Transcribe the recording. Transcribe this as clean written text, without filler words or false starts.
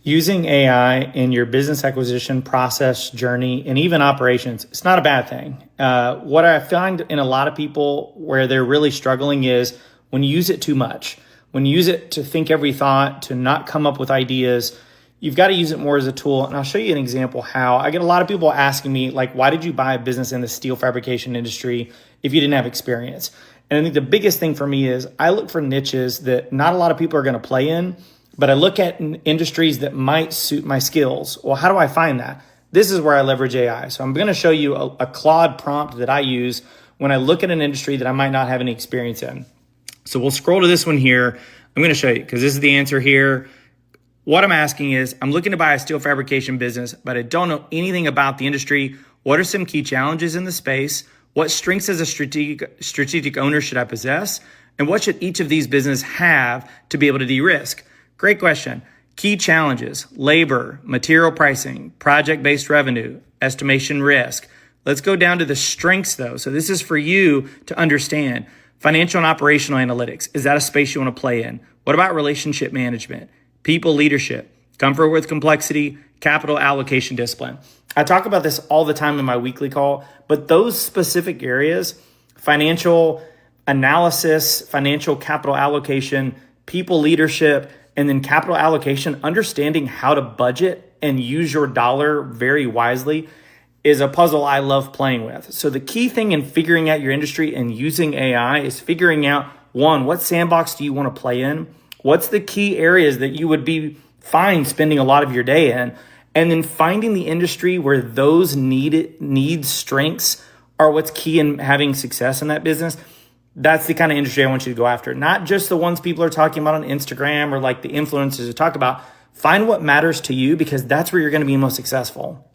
Using AI in your business acquisition process, journey, and even operations, it's not a bad thing. What I find in a lot of people where they're really struggling is when you use it too much, when you use it to think every thought, to not come up with ideas, you've got to use it more as a tool. And I'll show you an example how. I get a lot of people asking me, like, why did you buy a business in the steel fabrication industry if you didn't have experience? And I think the biggest thing for me is I look for niches that not a lot of people are going to play in, but I look at industries that might suit my skills. Well, how do I find that? This is where I leverage AI. So I'm going to show you a Claude prompt that I use when I look at an industry that I might not have any experience in. So we'll scroll to this one here. I'm going to show you because this is the answer here. What I'm asking is, I'm looking to buy a steel fabrication business, but I don't know anything about the industry. What are some key challenges in the space? What strengths as a strategic owner should I possess? And what should each of these businesses have to be able to de-risk? Great question. Key challenges: labor, material pricing, project-based revenue, estimation risk. Let's go down to the strengths though. So this is for you to understand. Financial and operational analytics. Is that a space you want to play in? What about relationship management, people leadership, comfort with complexity, capital allocation discipline? I talk about this all the time in my weekly call, but those specific areas, financial analysis, financial capital allocation, people leadership, and then capital allocation, understanding how to budget and use your dollar very wisely is a puzzle I love playing with. So the key thing in figuring out your industry and using AI is figuring out, one, what sandbox do you want to play in? What's the key areas that you would be fine spending a lot of your day in? And then finding the industry where those needs, strengths are what's key in having success in that business. That's the kind of industry I want you to go after. Not just the ones people are talking about on Instagram or like the influencers who talk about. Find what matters to you because that's where you're going to be most successful.